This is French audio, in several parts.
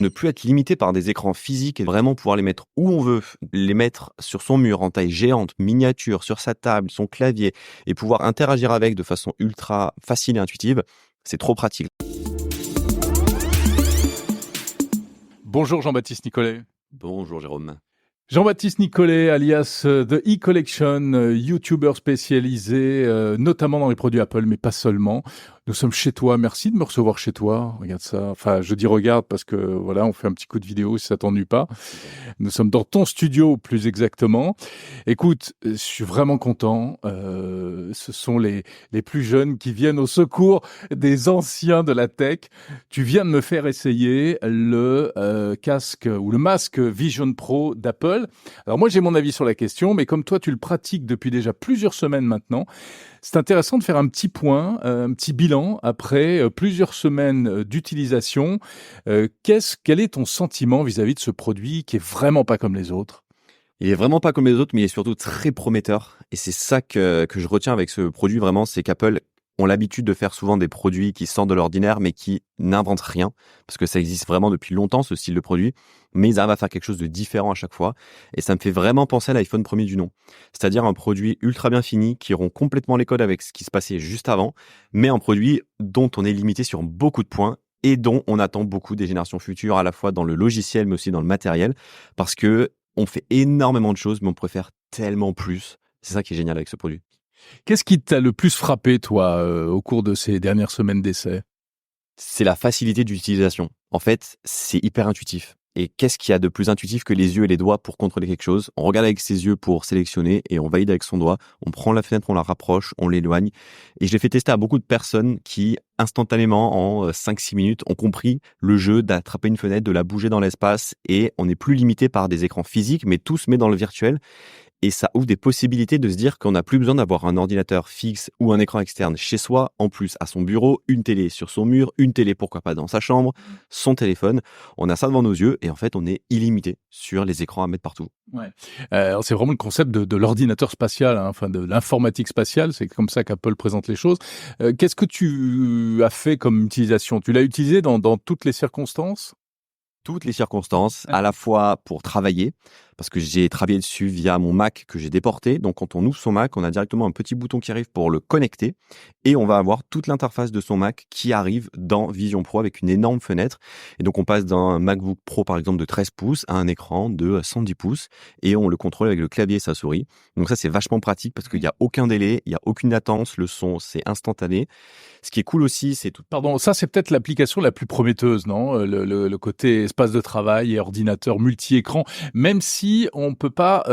Ne plus être limité par des écrans physiques et vraiment pouvoir les mettre où on veut, les mettre sur son mur en taille géante, miniature, sur sa table, son clavier et pouvoir interagir avec de façon ultra facile et intuitive, c'est trop pratique. Bonjour Jean-Baptiste Nicolet. Bonjour Jérôme. Jean-Baptiste Nicolet, alias The E-Collection, YouTuber spécialisé notamment dans les produits Apple, mais pas seulement. Nous sommes chez toi. Merci de me recevoir chez toi. Regarde ça. Enfin, je dis regarde parce que voilà, on fait un petit coup de vidéo si ça t'ennuie pas. Nous sommes dans ton studio, plus exactement. Écoute, je suis vraiment content. Ce sont les plus jeunes qui viennent au secours des anciens de la tech. Tu viens de me faire essayer le casque ou le masque Vision Pro d'Apple. Alors moi, j'ai mon avis sur la question, mais comme toi, tu le pratiques depuis déjà plusieurs semaines maintenant, c'est intéressant de faire un petit point, un petit bilan après plusieurs semaines d'utilisation. Quel est ton sentiment vis-à-vis de ce produit qui est vraiment pas comme les autres ? Il est vraiment pas comme les autres, mais il est surtout très prometteur. Et c'est ça que je retiens avec ce produit vraiment, c'est qu'Apple ont l'habitude de faire souvent des produits qui sortent de l'ordinaire, mais qui n'inventent rien, parce que ça existe vraiment depuis longtemps, ce style de produit, mais ils arrivent à faire quelque chose de différent à chaque fois, et ça me fait vraiment penser à l'iPhone premier du nom. C'est-à-dire un produit ultra bien fini, qui rompt complètement les codes avec ce qui se passait juste avant, mais un produit dont on est limité sur beaucoup de points, et dont on attend beaucoup des générations futures, à la fois dans le logiciel, mais aussi dans le matériel, parce que on fait énormément de choses, mais on préfère tellement plus. C'est ça qui est génial avec ce produit. Qu'est-ce qui t'a le plus frappé, toi, au cours de ces dernières semaines d'essai ? C'est la facilité d'utilisation. En fait, c'est hyper intuitif. Et qu'est-ce qu'il y a de plus intuitif que les yeux et les doigts pour contrôler quelque chose ? On regarde avec ses yeux pour sélectionner et on valide avec son doigt. On prend la fenêtre, on la rapproche, on l'éloigne. Et je l'ai fait tester à beaucoup de personnes qui, instantanément, en 5-6 minutes, ont compris le jeu d'attraper une fenêtre, de la bouger dans l'espace. Et on n'est plus limité par des écrans physiques, mais tout se met dans le virtuel. Et ça ouvre des possibilités de se dire qu'on n'a plus besoin d'avoir un ordinateur fixe ou un écran externe chez soi. En plus, à son bureau, une télé sur son mur, une télé pourquoi pas dans sa chambre, son téléphone. On a ça devant nos yeux et en fait, on est illimité sur les écrans à mettre partout. Ouais. Alors c'est vraiment le concept de l'ordinateur spatial, hein, enfin de l'informatique spatiale. C'est comme ça qu'Apple présente les choses. Qu'est-ce que tu as fait comme utilisation ? Tu l'as utilisé dans toutes les circonstances ? Toutes les circonstances, à la fois pour travailler, parce que j'ai travaillé dessus via mon Mac que j'ai déporté. Donc, quand on ouvre son Mac, on a directement un petit bouton qui arrive pour le connecter et on va avoir toute l'interface de son Mac qui arrive dans Vision Pro avec une énorme fenêtre. Et donc, on passe d'un MacBook Pro, par exemple, de 13 pouces à un écran de 110 pouces et on le contrôle avec le clavier et sa souris. Donc, ça, c'est vachement pratique parce qu'il n'y a aucun délai, il n'y a aucune latence, le son, c'est instantané. Ce qui est cool aussi, c'est tout. Pardon, ça c'est peut-être l'application la plus prometteuse, non ? Le côté espace de travail et ordinateur multi-écran, même si on peut pas,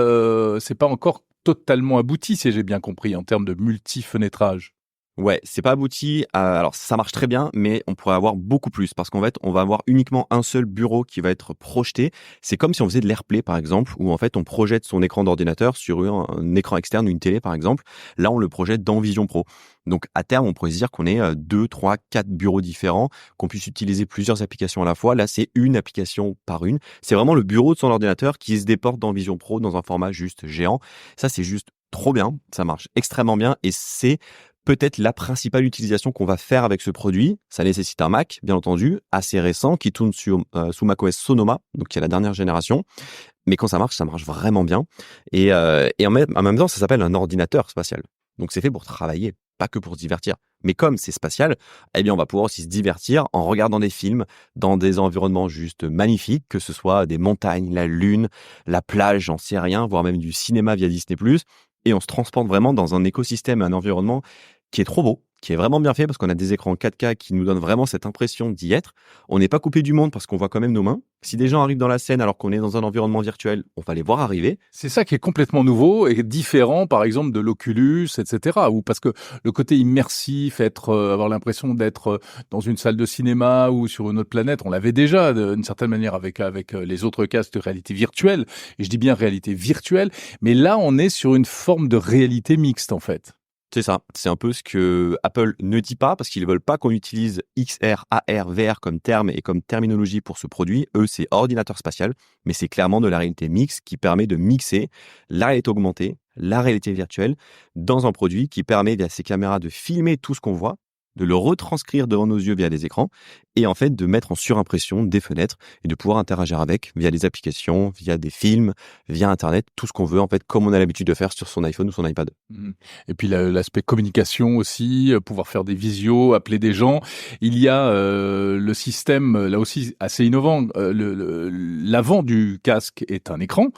c'est pas encore totalement abouti, si j'ai bien compris, en termes de multi-fenêtrage. Ouais, c'est pas abouti. Alors, ça marche très bien, mais on pourrait avoir beaucoup plus parce qu'en fait, on va avoir uniquement un seul bureau qui va être projeté. C'est comme si on faisait de l'AirPlay, par exemple, où en fait, on projette son écran d'ordinateur sur un écran externe, une télé, par exemple. Là, on le projette dans Vision Pro. Donc, à terme, on pourrait se dire qu'on ait 2, 3, 4 bureaux différents, qu'on puisse utiliser plusieurs applications à la fois. Là, c'est une application par une. C'est vraiment le bureau de son ordinateur qui se déporte dans Vision Pro dans un format juste géant. Ça, c'est juste trop bien. Ça marche extrêmement bien et c'est peut-être la principale utilisation qu'on va faire avec ce produit. Ça nécessite un Mac, bien entendu, assez récent, qui tourne sous macOS Sonoma, donc qui est la dernière génération. Mais quand ça marche vraiment bien. Et en même temps, ça s'appelle un ordinateur spatial. Donc c'est fait pour travailler, pas que pour se divertir. Mais comme c'est spatial, eh bien on va pouvoir aussi se divertir en regardant des films dans des environnements juste magnifiques, que ce soit des montagnes, la lune, la plage, j'en sais rien, voire même du cinéma via Disney+. Et on se transporte vraiment dans un écosystème, un environnement qui est trop beau, qui est vraiment bien fait parce qu'on a des écrans 4K qui nous donnent vraiment cette impression d'y être. On n'est pas coupé du monde parce qu'on voit quand même nos mains. Si des gens arrivent dans la scène alors qu'on est dans un environnement virtuel, on va les voir arriver. C'est ça qui est complètement nouveau et différent, par exemple, de l'Oculus, etc. Ou parce que le côté immersif, avoir l'impression d'être dans une salle de cinéma ou sur une autre planète, on l'avait déjà d'une certaine manière avec les autres casques de réalité virtuelle. Et je dis bien réalité virtuelle, mais là, on est sur une forme de réalité mixte, en fait. C'est ça, c'est un peu ce que Apple ne dit pas parce qu'ils veulent pas qu'on utilise XR, AR, VR comme terme et comme terminologie pour ce produit. Eux, c'est ordinateur spatial, mais c'est clairement de la réalité mixte qui permet de mixer la réalité augmentée, la réalité virtuelle dans un produit qui permet via ses caméras de filmer tout ce qu'on voit, de le retranscrire devant nos yeux via des écrans et en fait de mettre en surimpression des fenêtres et de pouvoir interagir avec via des applications, via des films, via Internet, tout ce qu'on veut en fait, comme on a l'habitude de faire sur son iPhone ou son iPad. Et puis l'aspect communication aussi, pouvoir faire des visios, appeler des gens. Il y a le système, là aussi assez innovant, l'avant du casque est un écran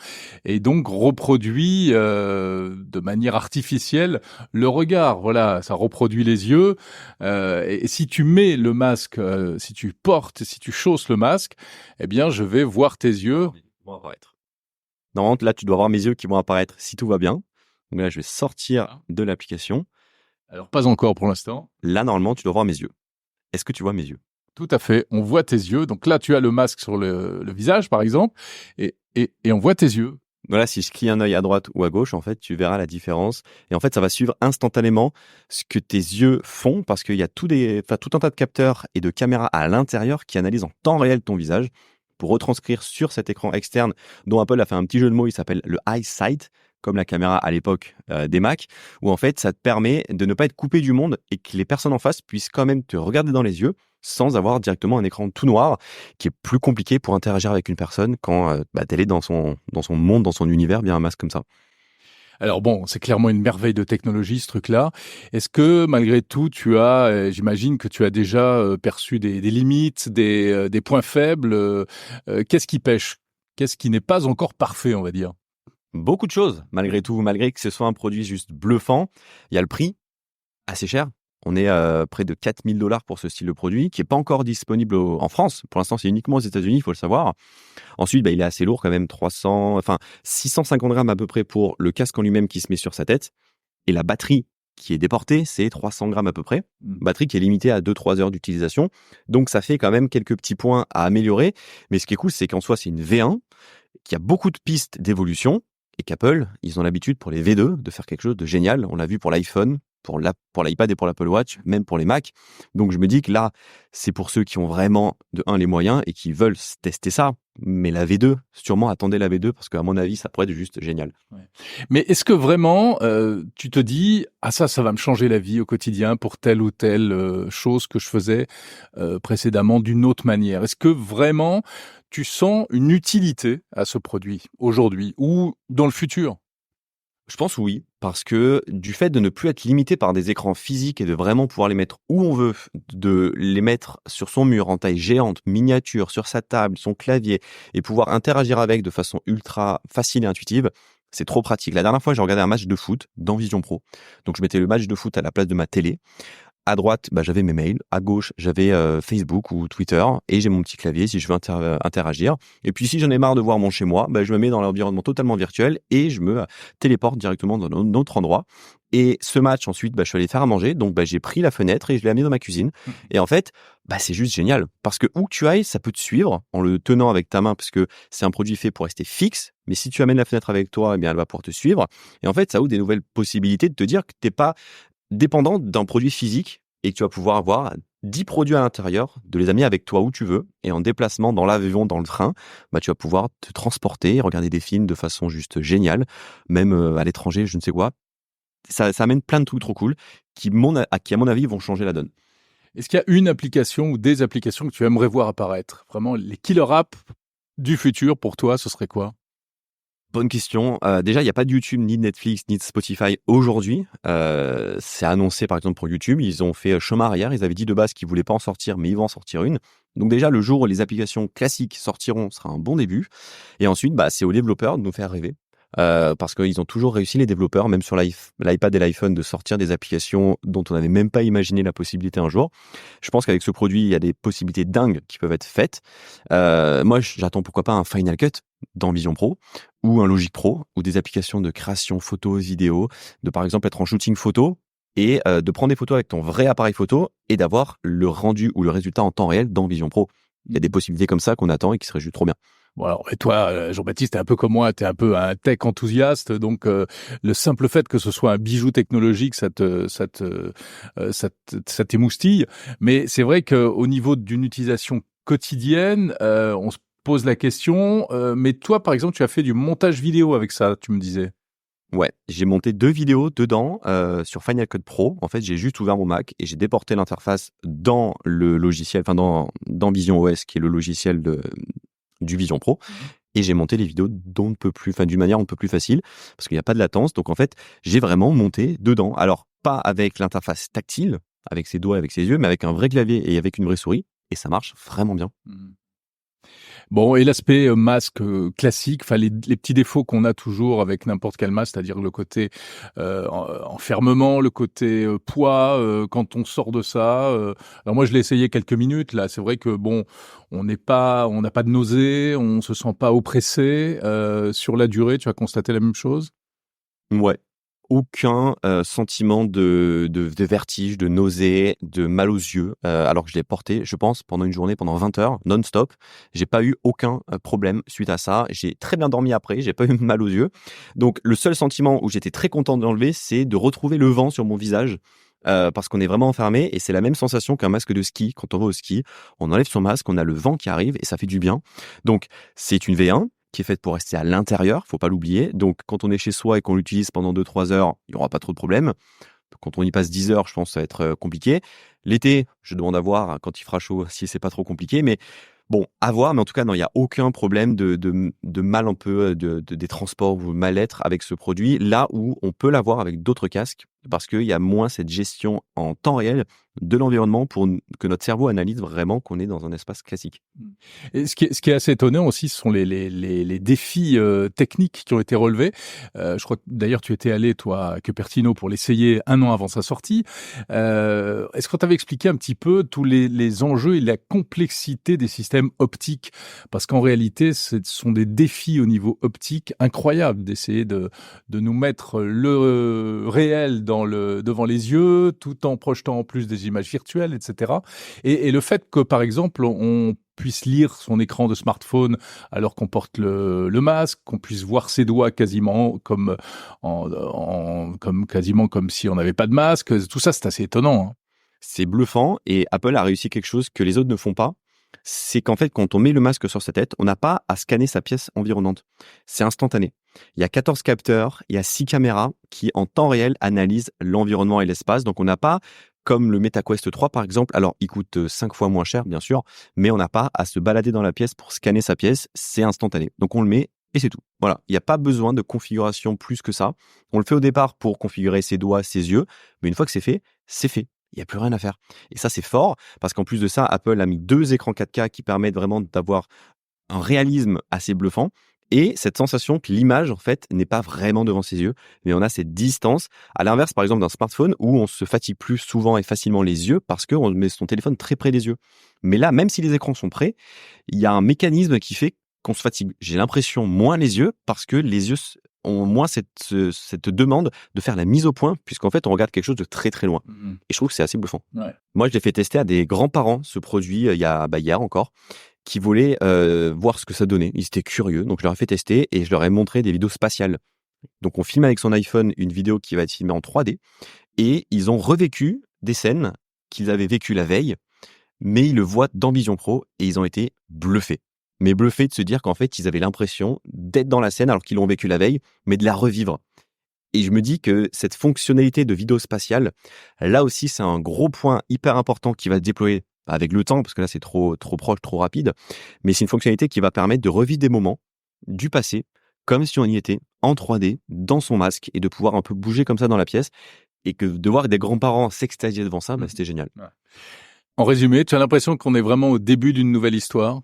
et donc reproduit de manière artificielle le regard. Voilà, ça reproduit les yeux. Et si tu mets le masque, si tu portes, si tu chausses le masque, eh bien je vais voir tes yeux. Ils vont apparaître. Normalement, là, tu dois voir mes yeux qui vont apparaître si tout va bien. Donc là, je vais sortir de l'application. Alors pas encore pour l'instant. Là, normalement, tu dois voir mes yeux. Est-ce que tu vois mes yeux? Tout à fait. On voit tes yeux. Donc là, tu as le masque sur le visage, par exemple, et on voit tes yeux. Voilà, si je clie un œil à droite ou à gauche, en fait, tu verras la différence. Et en fait, ça va suivre instantanément ce que tes yeux font parce qu'il y a tout un tas de capteurs et de caméras à l'intérieur qui analysent en temps réel ton visage pour retranscrire sur cet écran externe dont Apple a fait un petit jeu de mots, il s'appelle le EyeSight, comme la caméra à l'époque des Mac, où en fait, ça te permet de ne pas être coupé du monde et que les personnes en face puissent quand même te regarder dans les yeux sans avoir directement un écran tout noir, qui est plus compliqué pour interagir avec une personne quand elle est dans son monde, dans son univers, via un masque comme ça. Alors bon, c'est clairement une merveille de technologie, ce truc-là. Est-ce que malgré tout, tu as, j'imagine que tu as déjà perçu des limites, des points faibles. Qu'est-ce qui pêche? Qu'est-ce qui n'est pas encore parfait, on va dire? Beaucoup de choses, malgré tout, malgré que ce soit un produit juste bluffant. Il y a le prix, assez cher. On est près de 4 000 $ pour ce style de produit, qui est pas encore disponible en France. Pour l'instant, c'est uniquement aux États-Unis, il faut le savoir. Ensuite, il est assez lourd quand même, 650 grammes à peu près pour le casque en lui-même qui se met sur sa tête. Et la batterie qui est déportée, c'est 300 grammes à peu près. Batterie qui est limitée à 2-3 heures d'utilisation. Donc, ça fait quand même quelques petits points à améliorer. Mais ce qui est cool, c'est qu'en soi, c'est une V1, qui a beaucoup de pistes d'évolution. Et qu'Apple, ils ont l'habitude pour les V2 de faire quelque chose de génial. On l'a vu pour l'iPhone, pour l'iPad et pour l'Apple Watch, même pour les Mac. Donc je me dis que là, c'est pour ceux qui ont vraiment, de un, les moyens et qui veulent tester ça. Mais la V2, sûrement attendez la V2 parce qu'à mon avis, ça pourrait être juste génial. Ouais. Mais est-ce que vraiment, tu te dis, ah ça va me changer la vie au quotidien pour telle ou telle chose que je faisais précédemment d'une autre manière? Est-ce que vraiment tu sens une utilité à ce produit aujourd'hui ou dans le futur? Je pense oui, parce que du fait de ne plus être limité par des écrans physiques et de vraiment pouvoir les mettre où on veut, de les mettre sur son mur en taille géante, miniature, sur sa table, son clavier, et pouvoir interagir avec de façon ultra facile et intuitive, c'est trop pratique. La dernière fois, j'ai regardé un match de foot dans Vision Pro. Donc, je mettais le match de foot à la place de ma télé. À droite, j'avais mes mails. À gauche, j'avais Facebook ou Twitter. Et j'ai mon petit clavier si je veux interagir. Et puis, si j'en ai marre de voir mon chez moi, je me mets dans l'environnement totalement virtuel et je me téléporte directement dans un autre endroit. Et ce match, ensuite, je suis allé faire à manger. Donc, j'ai pris la fenêtre et je l'ai amené dans ma cuisine. Et en fait, c'est juste génial. Parce que où que tu ailles, ça peut te suivre en le tenant avec ta main parce que c'est un produit fait pour rester fixe. Mais si tu amènes la fenêtre avec toi, elle va pouvoir te suivre. Et en fait, ça ouvre des nouvelles possibilités de te dire que t'es pas dépendant d'un produit physique et que tu vas pouvoir avoir 10 produits à l'intérieur, de les amener avec toi où tu veux et en déplacement dans l'avion, dans le train, tu vas pouvoir te transporter, regarder des films de façon juste géniale, même à l'étranger, je ne sais quoi. Ça amène plein de trucs trop cool qui, à mon avis, vont changer la donne. Est-ce qu'il y a une application ou des applications que tu aimerais voir apparaître? Vraiment, les killer apps du futur pour toi, ce serait quoi? Bonne question. Déjà, il n'y a pas de YouTube, ni de Netflix, ni de Spotify aujourd'hui. C'est annoncé, par exemple, pour YouTube. Ils ont fait chemin arrière. Ils avaient dit de base qu'ils voulaient pas en sortir, mais ils vont en sortir une. Donc déjà, le jour où les applications classiques sortiront sera un bon début. Et ensuite, c'est aux développeurs de nous faire rêver. Parce qu'ils ont toujours réussi, les développeurs, même sur l'iPad et l'iPhone, de sortir des applications dont on n'avait même pas imaginé la possibilité un jour. Je pense qu'avec ce produit, il y a des possibilités dingues qui peuvent être faites. Moi, j'attends pourquoi pas un Final Cut dans Vision Pro ou un Logic Pro ou des applications de création photo, vidéo, de par exemple être en shooting photo et de prendre des photos avec ton vrai appareil photo et d'avoir le rendu ou le résultat en temps réel dans Vision Pro. Il y a des possibilités comme ça qu'on attend et qui seraient juste trop bien. Bon alors, et toi, Jean-Baptiste, t'es un peu comme moi, t'es un peu un tech enthousiaste, donc le simple fait que ce soit un bijou technologique, ça t'émoustille. Mais c'est vrai qu'au niveau d'une utilisation quotidienne, on se pose la question. Mais toi, par exemple, tu as fait du montage vidéo avec ça, tu me disais. Ouais, j'ai monté 2 vidéos dedans, sur Final Cut Pro. En fait, j'ai juste ouvert mon Mac et j'ai déporté l'interface dans le logiciel, enfin dans Vision OS, qui est le logiciel du Vision Pro. Et j'ai monté les vidéos d'on ne peut plus, enfin d'une manière on ne peut plus facile, parce qu'il n'y a pas de latence. Donc en fait, j'ai vraiment monté dedans. Alors pas avec l'interface tactile, avec ses doigts, avec ses yeux, mais avec un vrai clavier et avec une vraie souris. Et ça marche vraiment bien. Bon, et l'aspect masque classique, enfin les petits défauts qu'on a toujours avec n'importe quel masque, c'est-à-dire le côté enfermement, le côté poids quand on sort de ça. Alors moi, je l'ai essayé quelques minutes. Là, c'est vrai que bon, on n'a pas de nausée, on se sent pas oppressé. Sur la durée, tu as constaté la même chose? Ouais. Aucun sentiment de vertige, de nausée, de mal aux yeux, alors que je l'ai porté, je pense, pendant une journée, pendant 20 heures, non-stop. J'ai pas eu aucun problème suite à ça. J'ai très bien dormi après, j'ai pas eu mal aux yeux. Donc le seul sentiment où j'étais très content de l'enlever, c'est de retrouver le vent sur mon visage, parce qu'on est vraiment enfermé et c'est la même sensation qu'un masque de ski. Quand on va au ski, on enlève son masque, on a le vent qui arrive et ça fait du bien. Donc c'est une V1 qui est faite pour rester à l'intérieur, faut pas l'oublier. Donc, quand on est chez soi et qu'on l'utilise pendant 2-3 heures, il y aura pas trop de problèmes. Quand on y passe 10 heures, je pense que ça va être compliqué. L'été, je demande à voir quand il fera chaud si c'est pas trop compliqué. Mais bon, à voir. Mais en tout cas, non, il y a aucun problème de mal un peu des transports ou mal-être avec ce produit. Là où on peut l'avoir avec d'autres casques parce qu'il y a moins cette gestion en temps réel de l'environnement pour que notre cerveau analyse vraiment qu'on est dans un espace classique. Et ce qui est assez étonnant aussi, ce sont les défis techniques qui ont été relevés. Je crois que d'ailleurs tu étais allé toi à Cupertino pour l'essayer 1 an avant sa sortie. Est-ce qu'on t'avait expliqué un petit peu tous les enjeux et la complexité des systèmes optiques? Parce qu'en réalité, ce sont des défis au niveau optique incroyables d'essayer de nous mettre le réel devant les yeux, tout en projetant en plus des images virtuelles, etc. Et le fait que, par exemple, on puisse lire son écran de smartphone alors qu'on porte le masque, qu'on puisse voir ses doigts quasiment quasiment comme si on n'avait pas de masque. Tout ça, c'est assez étonnant, hein. C'est bluffant et Apple a réussi quelque chose que les autres ne font pas. C'est qu'en fait, quand on met le masque sur sa tête, on n'a pas à scanner sa pièce environnante. C'est instantané. Il y a 14 capteurs, il y a 6 caméras qui, en temps réel, analysent l'environnement et l'espace. Donc, on n'a pas, comme le MetaQuest 3, par exemple, alors il coûte 5 fois moins cher, bien sûr, mais on n'a pas à se balader dans la pièce pour scanner sa pièce. C'est instantané. Donc, on le met et c'est tout. Voilà. Il n'y a pas besoin de configuration plus que ça. On le fait au départ pour configurer ses doigts, ses yeux, mais une fois que c'est fait, c'est fait. Il n'y a plus rien à faire. Et ça, c'est fort parce qu'en plus de ça, Apple a mis 2 écrans 4K qui permettent vraiment d'avoir un réalisme assez bluffant et cette sensation que l'image, en fait, n'est pas vraiment devant ses yeux, mais on a cette distance. À l'inverse, par exemple, d'un smartphone où on se fatigue plus souvent et facilement les yeux parce qu'on met son téléphone très près des yeux. Mais là, même si les écrans sont près, il y a un mécanisme qui fait qu'on se fatigue. J'ai l'impression moins les yeux parce que les yeux ont moins cette demande de faire la mise au point puisqu'en fait, on regarde quelque chose de très très loin. Et je trouve que c'est assez bluffant. Ouais. Moi, je l'ai fait tester à des grands-parents, ce produit, il y a hier encore, qui voulaient voir ce que ça donnait. Ils étaient curieux, donc je leur ai fait tester et je leur ai montré des vidéos spatiales. Donc on filme avec son iPhone une vidéo qui va être filmée en 3D et ils ont revécu des scènes qu'ils avaient vécues la veille, mais ils le voient dans Vision Pro et ils ont été bluffés. Mais bluffés de se dire qu'en fait, ils avaient l'impression d'être dans la scène alors qu'ils l'ont vécu la veille, mais de la revivre. Et je me dis que cette fonctionnalité de vidéo spatiale, là aussi, c'est un gros point hyper important qui va se déployer avec le temps, parce que là, c'est trop proche, trop rapide. Mais c'est une fonctionnalité qui va permettre de revivre des moments du passé, comme si on y était, en 3D, dans son masque, et de pouvoir un peu bouger comme ça dans la pièce. Et que de voir des grands-parents s'extasier devant ça, c'était génial. Ouais. En résumé, tu as l'impression qu'on est vraiment au début d'une nouvelle histoire?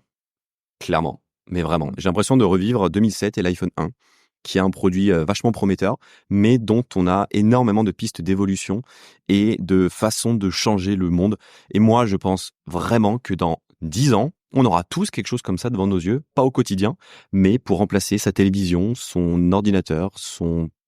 Clairement, mais vraiment. J'ai l'impression de revivre 2007 et l'iPhone 1. Qui est un produit vachement prometteur, mais dont on a énormément de pistes d'évolution et de façons de changer le monde. Et moi, je pense vraiment que dans 10 ans, on aura tous quelque chose comme ça devant nos yeux, pas au quotidien, mais pour remplacer sa télévision, son ordinateur,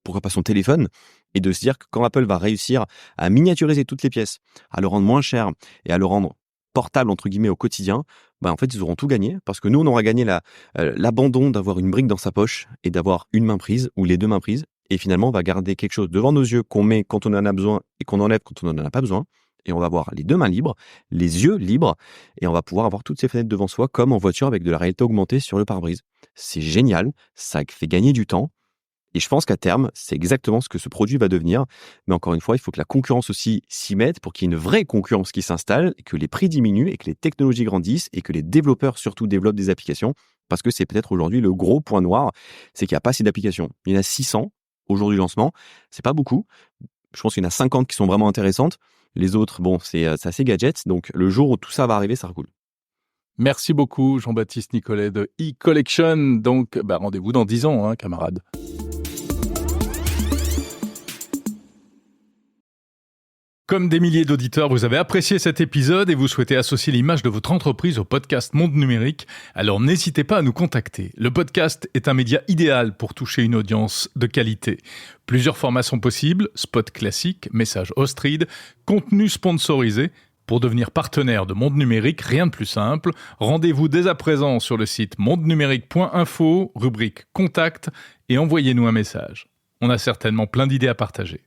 pourquoi pas son téléphone, et de se dire que quand Apple va réussir à miniaturiser toutes les pièces, à le rendre moins cher et à le rendre portable entre guillemets au quotidien, en fait ils auront tout gagné parce que nous on aura gagné l'abandon d'avoir une brique dans sa poche et d'avoir une main prise ou les 2 mains prises et finalement on va garder quelque chose devant nos yeux qu'on met quand on en a besoin et qu'on enlève quand on n'en a pas besoin et on va avoir les 2 mains libres, les yeux libres et on va pouvoir avoir toutes ces fenêtres devant soi comme en voiture avec de la réalité augmentée sur le pare-brise. C'est génial, ça fait gagner du temps Et je pense qu'à terme, c'est exactement ce que ce produit va devenir. Mais encore une fois, il faut que la concurrence aussi s'y mette pour qu'il y ait une vraie concurrence qui s'installe, que les prix diminuent et que les technologies grandissent et que les développeurs surtout développent des applications. Parce que c'est peut-être aujourd'hui le gros point noir, c'est qu'il n'y a pas assez d'applications. Il y en a 600 au jour du lancement. C'est pas beaucoup. Je pense qu'il y en a 50 qui sont vraiment intéressantes. Les autres, bon, c'est assez gadget. Donc le jour où tout ça va arriver, ça sera cool. Merci beaucoup, Jean-Baptiste Nicolet de e-Collection. Donc, rendez-vous dans 10 ans, camarades. Comme des milliers d'auditeurs, vous avez apprécié cet épisode et vous souhaitez associer l'image de votre entreprise au podcast Monde Numérique, alors n'hésitez pas à nous contacter. Le podcast est un média idéal pour toucher une audience de qualité. Plusieurs formats sont possibles, spot classique, message host-read, contenu sponsorisé. Pour devenir partenaire de Monde Numérique, rien de plus simple. Rendez-vous dès à présent sur le site mondenumérique.info, rubrique Contact, et envoyez-nous un message. On a certainement plein d'idées à partager.